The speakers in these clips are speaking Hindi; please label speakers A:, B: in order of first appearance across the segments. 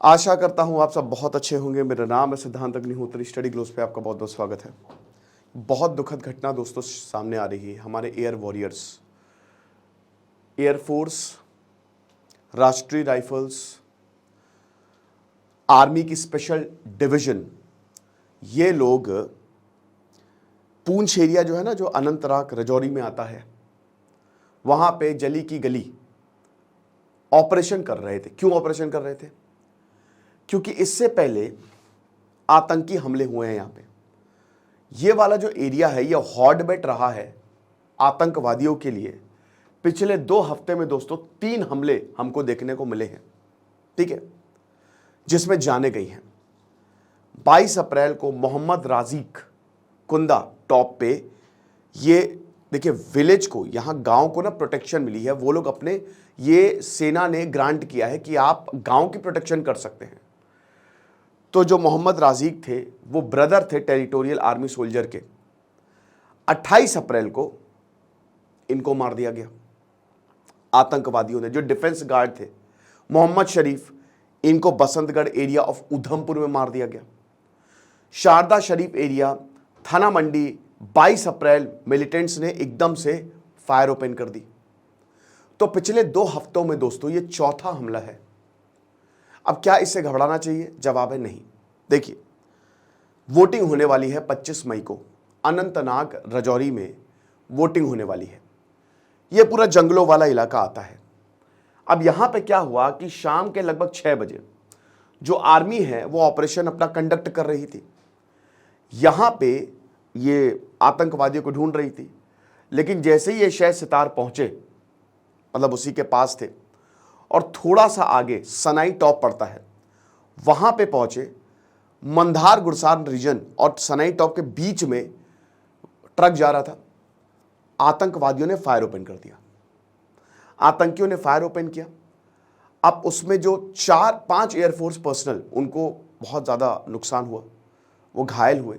A: आशा करता हूँ आप सब बहुत अच्छे होंगे। मेरा नाम है सिद्धांत अग्निहोत्री। स्टडी ग्लोस पे आपका बहुत बहुत स्वागत है। बहुत दुखद घटना दोस्तों सामने आ रही है। हमारे एयर वॉरियर्स, एयरफोर्स, राष्ट्रीय राइफल्स, आर्मी की स्पेशल डिवीजन, ये लोग पूंछ एरिया जो है ना, जो अनंतनाग राजौरी में आता है, वहां पे जली की गली ऑपरेशन कर रहे थे। क्यों ऑपरेशन कर रहे थे? क्योंकि इससे पहले आतंकी हमले हुए हैं। यहां पे ये वाला जो एरिया है, ये हॉटबेड रहा है आतंकवादियों के लिए। पिछले 2 हफ्ते में दोस्तों 3 हमले हमको देखने को मिले हैं, ठीक है, जिसमें जाने गई हैं। 22 अप्रैल को मोहम्मद राजिक कुंदा टॉप पे, ये देखिए विलेज को, यहां गांव को ना प्रोटेक्शन मिली है। वो लोग अपने, ये सेना ने ग्रांट किया है कि आप गांव की प्रोटेक्शन कर सकते हैं। तो जो मोहम्मद राजिक थे वो ब्रदर थे टेरिटोरियल आर्मी सोल्जर के। 28 अप्रैल को इनको मार दिया गया आतंकवादियों ने। जो डिफेंस गार्ड थे मोहम्मद शरीफ, इनको बसंतगढ़ एरिया ऑफ उधमपुर में मार दिया गया। शारदा शरीफ एरिया, थाना मंडी, 22 अप्रैल मिलिटेंट्स ने एकदम से फायर ओपन कर दी। तो पिछले 2 हफ्तों में दोस्तों ये चौथा हमला है। अब क्या इससे घबराना चाहिए? जवाब है नहीं। देखिए, वोटिंग होने वाली है 25 मई को। अनंतनाग राजौरी में वोटिंग होने वाली है। यह पूरा जंगलों वाला इलाका आता है। अब यहां पे क्या हुआ कि शाम के लगभग 6 बजे जो आर्मी है वो ऑपरेशन अपना कंडक्ट कर रही थी। यहां पे ये आतंकवादियों को ढूंढ रही थी। लेकिन जैसे ही ये शह सितार पहुंचे, मतलब उसी के पास थे, और थोड़ा सा आगे सनाई टॉप पड़ता है, वहां पे पहुंचे। मंधार गुरसार रीजन और सनाई टॉप के बीच में ट्रक जा रहा था। आतंकवादियों ने फायर ओपन कर दिया। आतंकियों ने फायर ओपन किया। अब उसमें जो 4-5 एयरफोर्स पर्सनल, उनको बहुत ज़्यादा नुकसान हुआ, वो घायल हुए।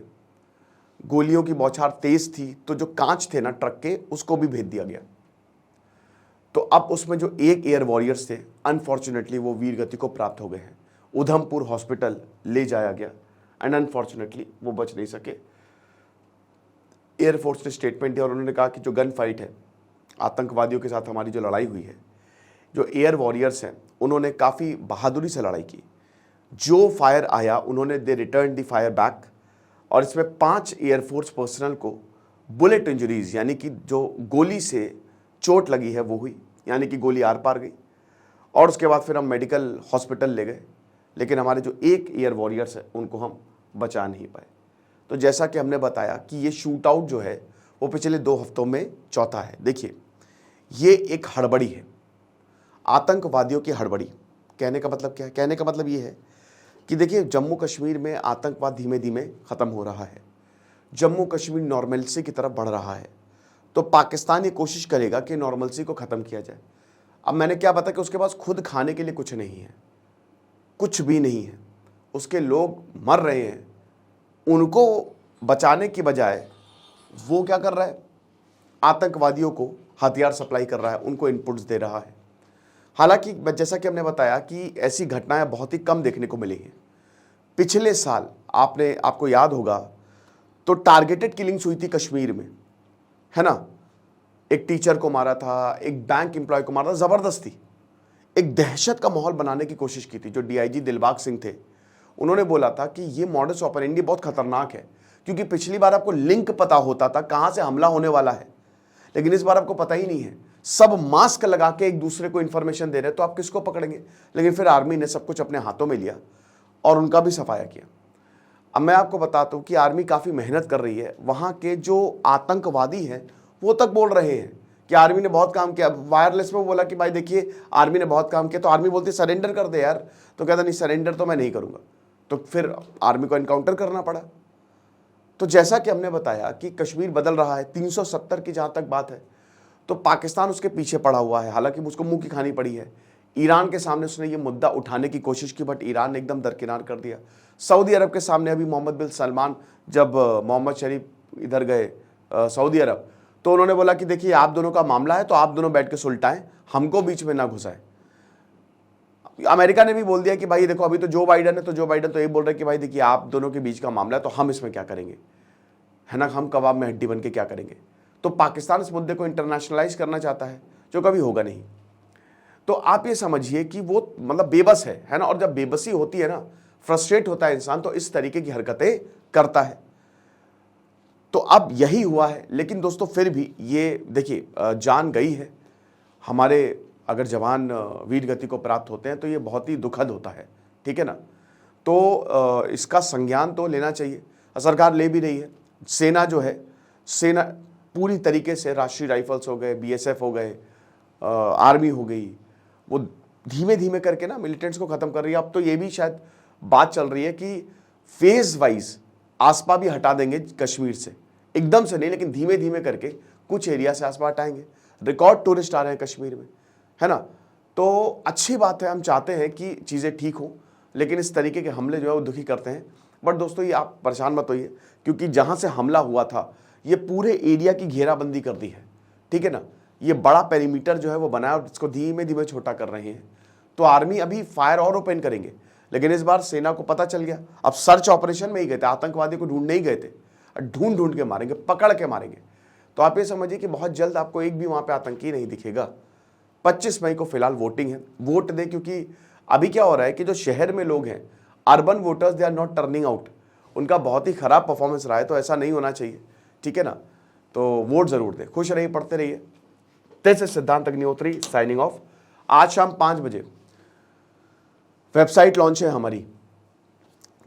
A: गोलियों की बौछार तेज थी, तो जो कांच थे ना ट्रक के, उसको भी भेद दिया गया। तो अब उसमें जो एक एयर वॉरियर्स थे, अनफॉर्चुनेटली वो वीर गति को प्राप्त हो गए हैं। उधमपुर हॉस्पिटल ले जाया गया एंड अनफॉर्चुनेटली वो बच नहीं सके। एयरफोर्स ने स्टेटमेंट दिया और उन्होंने कहा कि जो गन फाइट है, आतंकवादियों के साथ हमारी जो लड़ाई हुई है, जो एयर वॉरियर्स हैं उन्होंने काफ़ी बहादुरी से लड़ाई की। जो फायर आया उन्होंने दे रिटर्न द फायर बैक। और इसमें 5 एयरफोर्स पर्सनल को बुलेट इंजरीज, यानी कि जो गोली से चोट लगी है वो हुई, यानी कि गोली आर पार गई। और उसके बाद फिर हम मेडिकल हॉस्पिटल ले गए, लेकिन हमारे जो एक एयर वॉरियर्स है उनको हम बचा नहीं पाए। तो जैसा कि हमने बताया कि ये शूट आउट जो है वो पिछले 2 हफ्तों में चौथा है। देखिए, ये एक हड़बड़ी है, आतंकवादियों की हड़बड़ी। कहने का मतलब क्या है? कहने का मतलब ये है कि देखिए, जम्मू कश्मीर में आतंकवाद धीमे धीमे ख़त्म हो रहा है। जम्मू कश्मीर नॉर्मलसी की तरफ बढ़ रहा है। तो पाकिस्तान ये कोशिश करेगा कि नॉर्मलसी को ख़त्म किया जाए। अब मैंने क्या बताया कि उसके पास खुद खाने के लिए कुछ नहीं है, कुछ भी नहीं है। उसके लोग मर रहे हैं, उनको बचाने की बजाय वो क्या कर रहा है? आतंकवादियों को हथियार सप्लाई कर रहा है, उनको इनपुट्स दे रहा है। हालांकि जैसा कि हमने बताया कि ऐसी घटनाएं बहुत ही कम देखने को मिली हैं। पिछले साल आपको याद होगा तो टारगेटेड किलिंग्स हुई थी कश्मीर में, है ना। एक टीचर को मारा था, एक बैंक एम्प्लॉय को मारा था, जबरदस्ती एक दहशत का माहौल बनाने की कोशिश की थी। जो डीआईजी दिलबाग सिंह थे, उन्होंने बोला था कि ये मॉडस ऑपरेंडी बहुत खतरनाक है, क्योंकि पिछली बार आपको लिंक पता होता था कहां से हमला होने वाला है, लेकिन इस बार आपको पता ही नहीं है। सब मास्क लगा के एक दूसरे को इंफॉर्मेशन दे रहे हैं, तो आप किसको पकड़ेंगे? लेकिन फिर आर्मी ने सब कुछ अपने हाथों में लिया और उनका भी सफाया किया। अब मैं आपको बताता हूं कि आर्मी काफ़ी मेहनत कर रही है। वहां के जो आतंकवादी हैं वो तक बोल रहे हैं कि आर्मी ने बहुत काम किया। वायरलेस में बोला कि भाई देखिए आर्मी ने बहुत काम किया, तो आर्मी बोलती सरेंडर कर दे यार। तो कहता नहीं, सरेंडर तो मैं नहीं करूंगा। तो फिर आर्मी को एनकाउंटर करना पड़ा। तो जैसा कि हमने बताया कि कश्मीर बदल रहा है, 370 की जहां तक बात है, तो पाकिस्तान उसके पीछे पड़ा हुआ है। हालांकि उसको मुंह की खानी पड़ी है। ईरान के सामने उसने ये मुद्दा उठाने की कोशिश की, बट ईरान ने एकदम दरकिनार कर दिया। सऊदी अरब के सामने अभी मोहम्मद बिन सलमान, जब मोहम्मद शरीफ इधर गए सऊदी अरब, तो उन्होंने बोला कि देखिए आप दोनों का मामला है, तो आप दोनों बैठ के सुलटाएं, हमको बीच में ना घुसाएं। अमेरिका ने भी बोल दिया कि भाई देखो अभी तो जो बाइडन है, तो जो बाइडन तो ये बोल रहे हैं कि भाई देखिए आप दोनों के बीच का मामला है, तो हम इसमें क्या करेंगे, है ना, हम कबाब में हड्डी बन के क्या करेंगे। तो पाकिस्तान इस मुद्दे को इंटरनेशनलाइज करना चाहता है, जो कभी होगा नहीं। तो आप ये समझिए कि वो मतलब बेबस है ना, और जब बेबसी होती है ना, फ्रस्ट्रेट होता है इंसान, तो इस तरीके की हरकतें करता है। तो अब यही हुआ है। लेकिन दोस्तों फिर भी ये देखिए जान गई है हमारे, अगर जवान वीर गति को प्राप्त होते हैं तो ये बहुत ही दुखद होता है, ठीक है ना। तो इसका संज्ञान तो लेना चाहिए, सरकार ले भी रही है। सेना जो है, सेना पूरी तरीके से, राष्ट्रीय राइफल्स हो गए, बीएसएफ हो गए, आर्मी हो गई, वो धीमे धीमे करके ना मिलिटेंट्स को ख़त्म कर रही है। अब तो ये भी शायद बात चल रही है कि फेज वाइज आसपा भी हटा देंगे कश्मीर से, एकदम से नहीं लेकिन धीमे धीमे करके कुछ एरिया से आसपा हटाएंगे। रिकॉर्ड टूरिस्ट आ रहे हैं कश्मीर में, है ना। तो अच्छी बात है, हम चाहते हैं कि चीज़ें ठीक हों, लेकिन इस तरीके के हमले जो है वो दुखी करते हैं। बट दोस्तों ये आप परेशान मत होइए, क्योंकि जहाँ से हमला हुआ था ये पूरे एरिया की घेराबंदी कर दी है, ठीक है ना। ये बड़ा पेरीमीटर जो है वो बनाया और इसको धीमे धीमे छोटा कर रहे हैं। तो आर्मी अभी फायर और ओपन करेंगे, लेकिन इस बार सेना को पता चल गया। अब सर्च ऑपरेशन में ही गए थे, आतंकवादी को ढूंढने ही गए थे, ढूंढ ढूंढ के मारेंगे, पकड़ के मारेंगे। तो आप ये समझिए कि बहुत जल्द आपको एक भी वहाँ पे आतंकी नहीं दिखेगा। 25 मई को फिलहाल वोटिंग है, वोट दें, क्योंकि अभी क्या हो रहा है कि जो शहर में लोग हैं, urban voters, they are not turning out, उनका बहुत ही खराब परफॉर्मेंस रहा है। तो ऐसा नहीं होना चाहिए, ठीक है ना। तो वोट जरूर दें, खुश रहिए, पढ़ते रहिए। दिस इज सिद्धांत अग्निहोत्री साइनिंग ऑफ। आज शाम 5 बजे वेबसाइट लॉन्च है हमारी,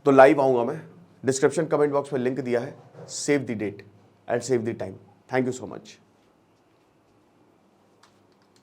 A: तो लाइव आऊंगा मैं। डिस्क्रिप्शन कमेंट बॉक्स में लिंक दिया है। Save the date and save the time. Thank you so much.